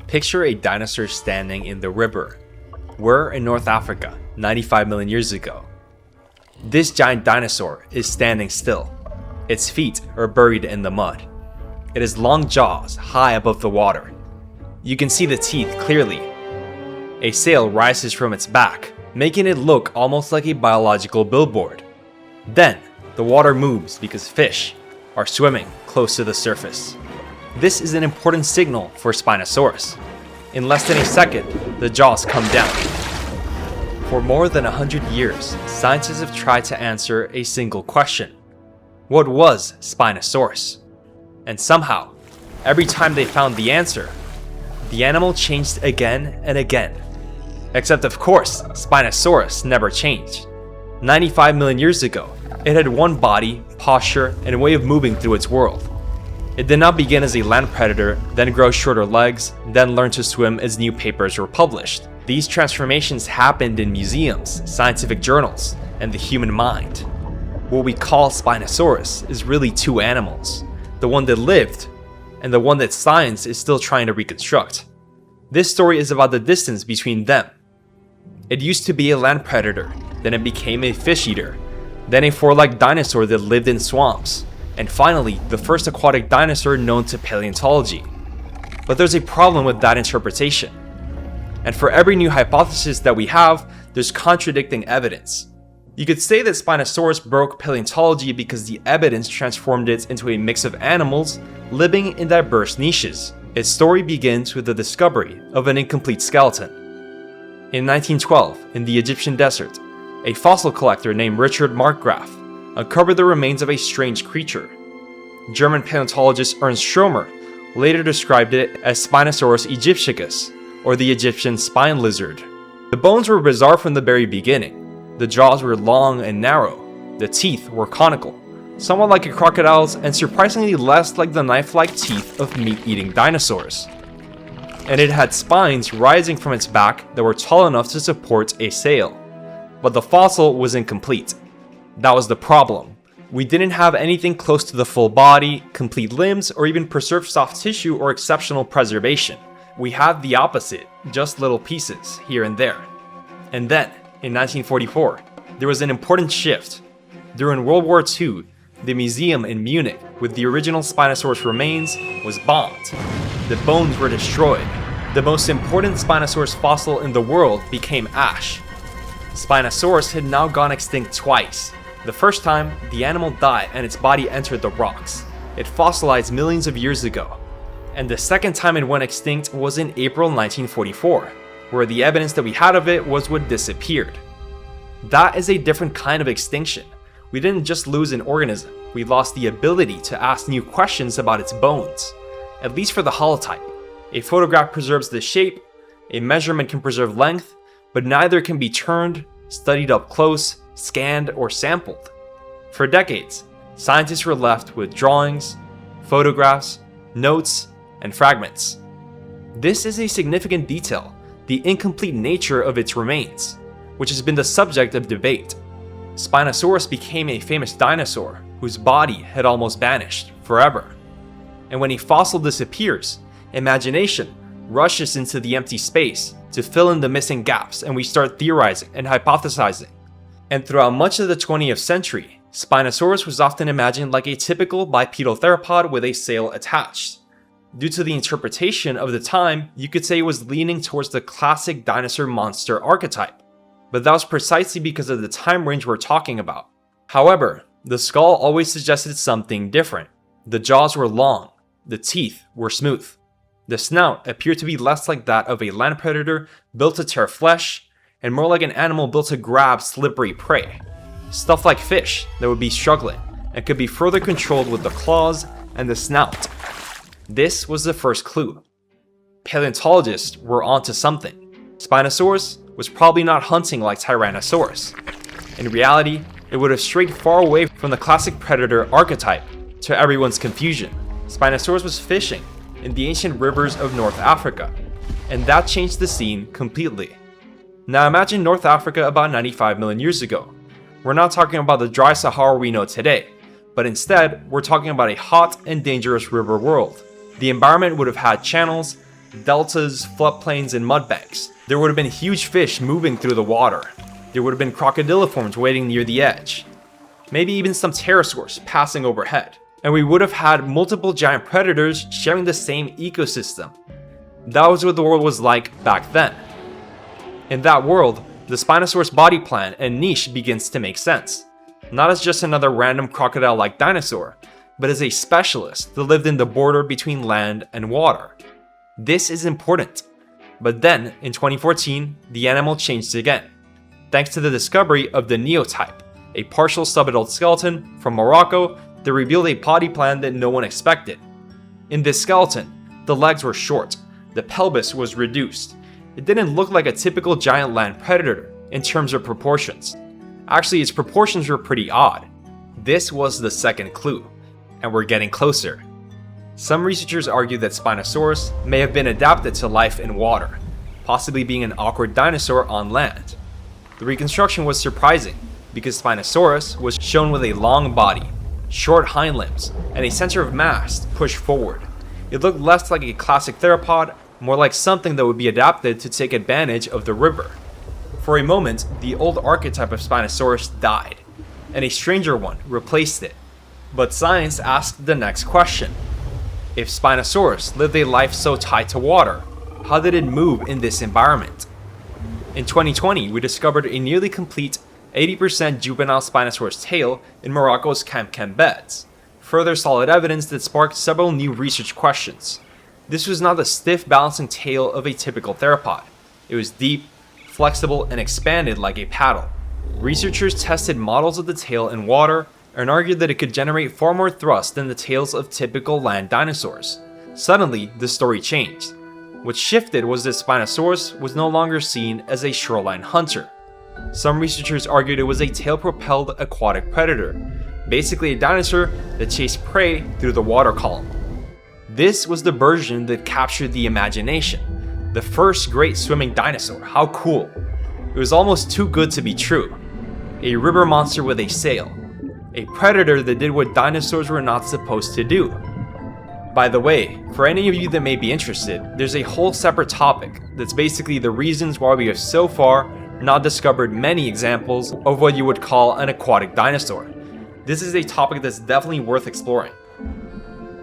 Picture a dinosaur standing in the river. We're in North Africa, 95 million years ago. This giant dinosaur is standing still. Its feet are buried in the mud. It has long jaws high above the water. You can see the teeth clearly. A sail rises from its back, making it look almost like a biological billboard. Then, the water moves because fish are swimming close to the surface. This is an important signal for Spinosaurus. In less than a second, the jaws come down. For more than 100 years, scientists have tried to answer a single question. What was Spinosaurus? And somehow, every time they found the answer, the animal changed again and again. Except of course, Spinosaurus never changed. 95 million years ago, it had one body, posture, and way of moving through its world. It did not begin as a land predator, then grow shorter legs, then learn to swim as new papers were published. These transformations happened in museums, scientific journals, and the human mind. What we call Spinosaurus is really two animals, the one that lived and the one that science is still trying to reconstruct. This story is about the distance between them. It used to be a land predator, then it became a fish eater, then a four-legged dinosaur that lived in swamps, and finally, the first aquatic dinosaur known to paleontology. But there's a problem with that interpretation. And for every new hypothesis that we have, there's contradicting evidence. You could say that Spinosaurus broke paleontology because the evidence transformed it into a mix of animals living in diverse niches. Its story begins with the discovery of an incomplete skeleton. In 1912, in the Egyptian desert, a fossil collector named Richard Markgraf uncovered the remains of a strange creature. German paleontologist Ernst Stromer later described it as Spinosaurus aegyptiacus, or the Egyptian spine lizard. The bones were bizarre from the very beginning. The jaws were long and narrow, the teeth were conical, somewhat like a crocodile's and surprisingly less like the knife-like teeth of meat-eating dinosaurs. And it had spines rising from its back that were tall enough to support a sail. But the fossil was incomplete. That was the problem. We didn't have anything close to the full body, complete limbs, or even preserved soft tissue or exceptional preservation. We had the opposite, just little pieces here and there. And then, in 1944, there was an important shift. During World War II, the museum in Munich with the original Spinosaurus remains was bombed. The bones were destroyed. The most important Spinosaurus fossil in the world became ash. Spinosaurus had now gone extinct twice. The first time, the animal died and its body entered the rocks. It fossilized millions of years ago. And the second time it went extinct was in April 1944, where the evidence that we had of it was what disappeared. That is a different kind of extinction. We didn't just lose an organism, we lost the ability to ask new questions about its bones. At least for the holotype. A photograph preserves the shape, a measurement can preserve length, but neither can be turned, studied up close, scanned, or sampled. For decades, scientists were left with drawings, photographs, notes, and fragments. This is a significant detail, the incomplete nature of its remains, which has been the subject of debate. Spinosaurus became a famous dinosaur whose body had almost vanished forever. And when a fossil disappears, imagination rushes into the empty space to fill in the missing gaps, and we start theorizing and hypothesizing. And throughout much of the 20th century, Spinosaurus was often imagined like a typical bipedal theropod with a sail attached. Due to the interpretation of the time, you could say it was leaning towards the classic dinosaur monster archetype. But that was precisely because of the time range we're talking about. However, the skull always suggested something different. The jaws were long, the teeth were smooth. The snout appeared to be less like that of a land predator built to tear flesh, and more like an animal built to grab slippery prey. Stuff like fish that would be struggling and could be further controlled with the claws and the snout. This was the first clue. Paleontologists were onto something. Spinosaurus was probably not hunting like Tyrannosaurus. In reality, it would have strayed far away from the classic predator archetype. To everyone's confusion, Spinosaurus was fishing in the ancient rivers of North Africa, and that changed the scene completely. Now imagine North Africa about 95 million years ago. We're not talking about the dry Sahara we know today, but instead, we're talking about a hot and dangerous river world. The environment would have had channels, deltas, floodplains, and mudbanks. There would have been huge fish moving through the water. There would have been crocodiliforms waiting near the edge. Maybe even some pterosaurs passing overhead. And we would have had multiple giant predators sharing the same ecosystem. That was what the world was like back then. In that world, the Spinosaurus body plan and niche begins to make sense. Not as just another random crocodile-like dinosaur, but as a specialist that lived in the border between land and water. This is important. But then, in 2014, the animal changed again, thanks to the discovery of the neotype, a partial subadult skeleton from Morocco that revealed a body plan that no one expected. In this skeleton, the legs were short, the pelvis was reduced. It didn't look like a typical giant land predator in terms of proportions. Actually, its proportions were pretty odd. This was the second clue, and we're getting closer. Some researchers argue that Spinosaurus may have been adapted to life in water, possibly being an awkward dinosaur on land. The reconstruction was surprising because Spinosaurus was shown with a long body, short hind limbs, and a center of mass pushed forward. It looked less like a classic theropod, more like something that would be adapted to take advantage of the river. For a moment, the old archetype of Spinosaurus died, and a stranger one replaced it. But science asked the next question. If Spinosaurus lived a life so tied to water, how did it move in this environment? In 2020, we discovered a nearly complete 80% juvenile Spinosaurus tail in Morocco's Kemkem beds, further solid evidence that sparked several new research questions. This was not the stiff balancing tail of a typical theropod. It was deep, flexible, and expanded like a paddle. Researchers tested models of the tail in water and argued that it could generate far more thrust than the tails of typical land dinosaurs. Suddenly, the story changed. What shifted was that Spinosaurus was no longer seen as a shoreline hunter. Some researchers argued it was a tail-propelled aquatic predator, basically a dinosaur that chased prey through the water column. This was the version that captured the imagination. The first great swimming dinosaur, how cool. It was almost too good to be true. A river monster with a sail. A predator that did what dinosaurs were not supposed to do. By the way, for any of you that may be interested, there's a whole separate topic that's basically the reasons why we have so far not discovered many examples of what you would call an aquatic dinosaur. This is a topic that's definitely worth exploring.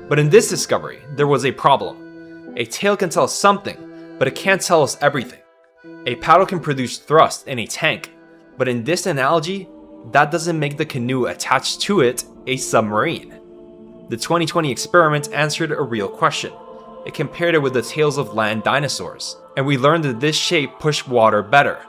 But in this discovery, there was a problem. A tail can tell us something, but it can't tell us everything. A paddle can produce thrust in a tank, but in this analogy, that doesn't make the canoe attached to it a submarine. The 2020 experiment answered a real question. It compared it with the tails of land dinosaurs, and we learned that this shape pushed water better.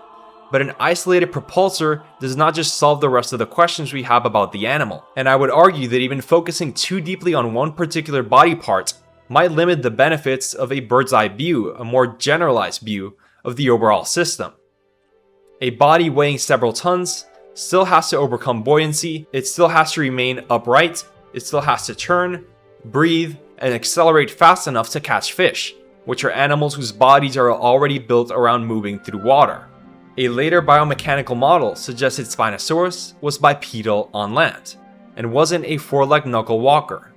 But an isolated propulsor does not just solve the rest of the questions we have about the animal, and I would argue that even focusing too deeply on one particular body part might limit the benefits of a bird's eye view, a more generalized view of the overall system. A body weighing several tons still has to overcome buoyancy, it still has to remain upright, it still has to turn, breathe, and accelerate fast enough to catch fish, which are animals whose bodies are already built around moving through water. A later biomechanical model suggested Spinosaurus was bipedal on land, and wasn't a four-legged knuckle walker.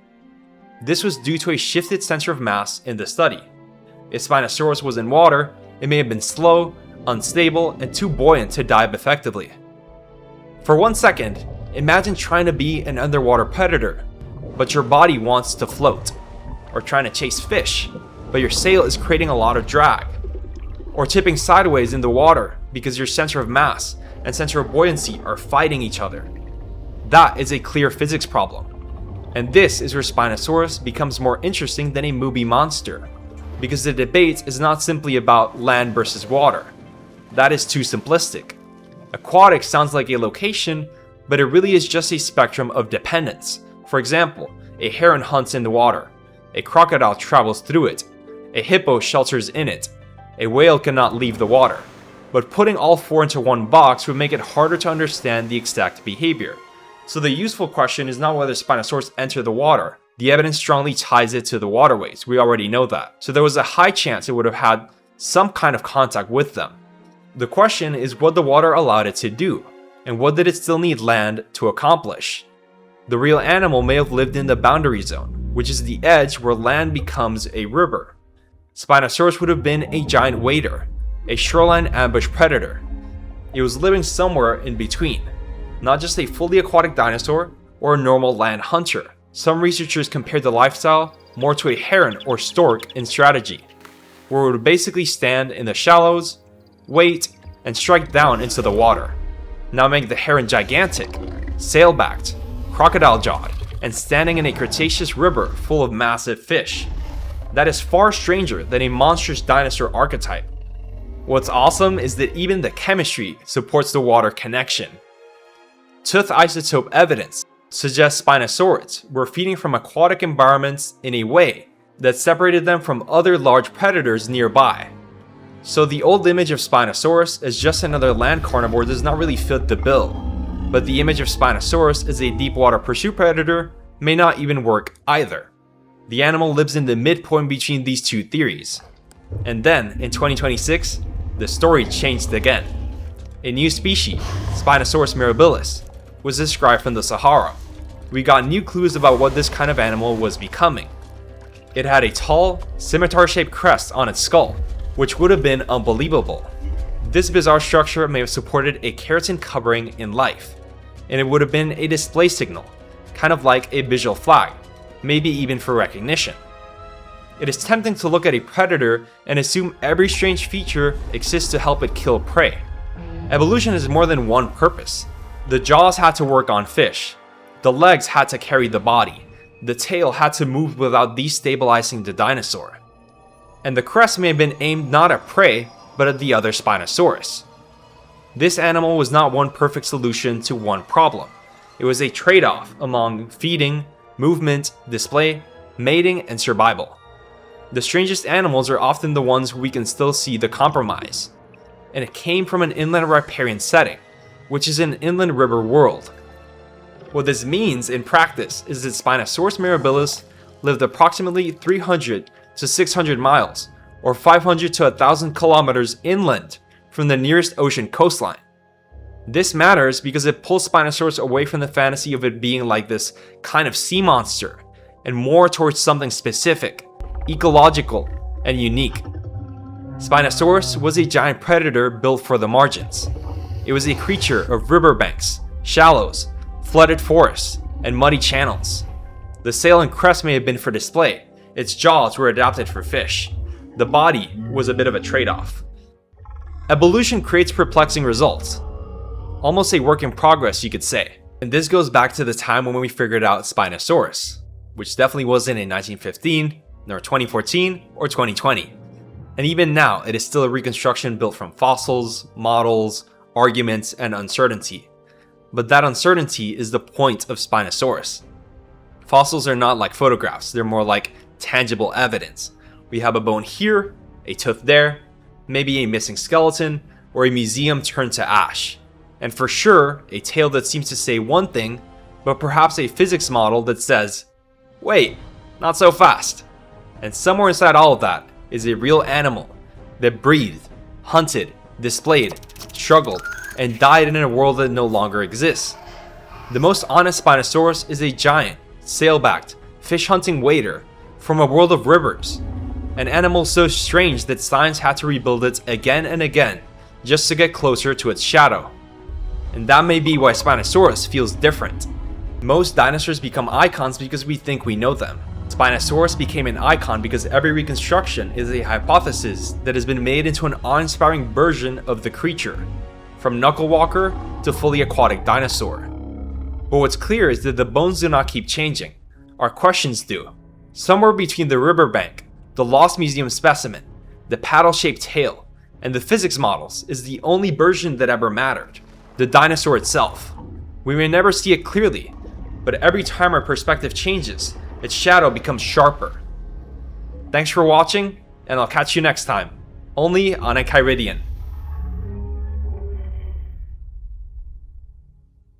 This was due to a shifted center of mass in the study. If Spinosaurus was in water, it may have been slow, unstable, and too buoyant to dive effectively. For 1 second, imagine trying to be an underwater predator, but your body wants to float. Or trying to chase fish, but your sail is creating a lot of drag. Or tipping sideways in the water because your center of mass and center of buoyancy are fighting each other. That is a clear physics problem. And this is where Spinosaurus becomes more interesting than a movie monster, because the debate is not simply about land versus water. That is too simplistic. Aquatic sounds like a location, but it really is just a spectrum of dependence. For example, a heron hunts in the water, a crocodile travels through it, a hippo shelters in it, a whale cannot leave the water. But putting all four into one box would make it harder to understand the exact behavior. So the useful question is not whether Spinosaurus entered the water. The evidence strongly ties it to the waterways, we already know that. So there was a high chance it would have had some kind of contact with them. The question is what the water allowed it to do, and what did it still need land to accomplish? The real animal may have lived in the boundary zone, which is the edge where land becomes a river. Spinosaurus would have been a giant wader, a shoreline ambush predator. It was living somewhere in between, not just a fully aquatic dinosaur or a normal land hunter. Some researchers compared the lifestyle more to a heron or stork in strategy, where it would basically stand in the shallows, wait, and strike down into the water. Now make the heron gigantic, sail-backed, crocodile-jawed, and standing in a Cretaceous river full of massive fish. That is far stranger than a monstrous dinosaur archetype. What's awesome is that even the chemistry supports the water connection. Tooth isotope evidence suggests Spinosaurids were feeding from aquatic environments in a way that separated them from other large predators nearby. So the old image of Spinosaurus as just another land carnivore does not really fit the bill, but the image of Spinosaurus as a deep water pursuit predator may not even work either. The animal lives in the midpoint between these two theories. And then, in 2026, the story changed again. A new species, Spinosaurus mirabilis, was described from the Sahara. We got new clues about what this kind of animal was becoming. It had a tall, scimitar-shaped crest on its skull, which would have been unbelievable. This bizarre structure may have supported a keratin covering in life, and it would have been a display signal, kind of like a visual flag, maybe even for recognition. It is tempting to look at a predator and assume every strange feature exists to help it kill prey. Evolution has more than one purpose. The jaws had to work on fish, the legs had to carry the body, the tail had to move without destabilizing the dinosaur. And the crest may have been aimed not at prey, but at the other Spinosaurus. This animal was not one perfect solution to one problem. It was a trade-off among feeding, movement, display, mating, and survival. The strangest animals are often the ones we can still see the compromise. And it came from an inland riparian setting, which is an inland river world. What this means in practice is that Spinosaurus mirabilis lived approximately 300 to 600 miles, or 500 to 1,000 kilometers inland from the nearest ocean coastline. This matters because it pulls Spinosaurus away from the fantasy of it being like this kind of sea monster, and more towards something specific, ecological, and unique. Spinosaurus was a giant predator built for the margins. It was a creature of riverbanks, shallows, flooded forests, and muddy channels. The sail and crest may have been for display, its jaws were adapted for fish. The body was a bit of a trade-off. Evolution creates perplexing results. Almost a work in progress, you could say. And this goes back to the time when we figured out Spinosaurus, which definitely wasn't in 1915, nor 2014, or 2020. And even now, it is still a reconstruction built from fossils, models, arguments, and uncertainty. But that uncertainty is the point of Spinosaurus. Fossils are not like photographs, they're more like tangible evidence. We have a bone here, a tooth there, maybe a missing skeleton, or a museum turned to ash. And for sure, a tail that seems to say one thing, but perhaps a physics model that says, wait, not so fast. And somewhere inside all of that is a real animal that breathed, hunted, displayed, struggled, and died in a world that no longer exists. The most honest Spinosaurus is a giant, sail-backed, fish-hunting wader from a world of rivers. An animal so strange that science had to rebuild it again and again just to get closer to its shadow. And that may be why Spinosaurus feels different. Most dinosaurs become icons because we think we know them. Spinosaurus became an icon because every reconstruction is a hypothesis that has been made into an awe-inspiring version of the creature, from knucklewalker to fully aquatic dinosaur. But what's clear is that the bones do not keep changing. Our questions do. Somewhere between the riverbank, the lost museum specimen, the paddle-shaped tail, and the physics models is the only version that ever mattered, the dinosaur itself. We may never see it clearly, but every time our perspective changes, its shadow becomes sharper. Thanks for watching, and I'll catch you next time, only on Enchiridion.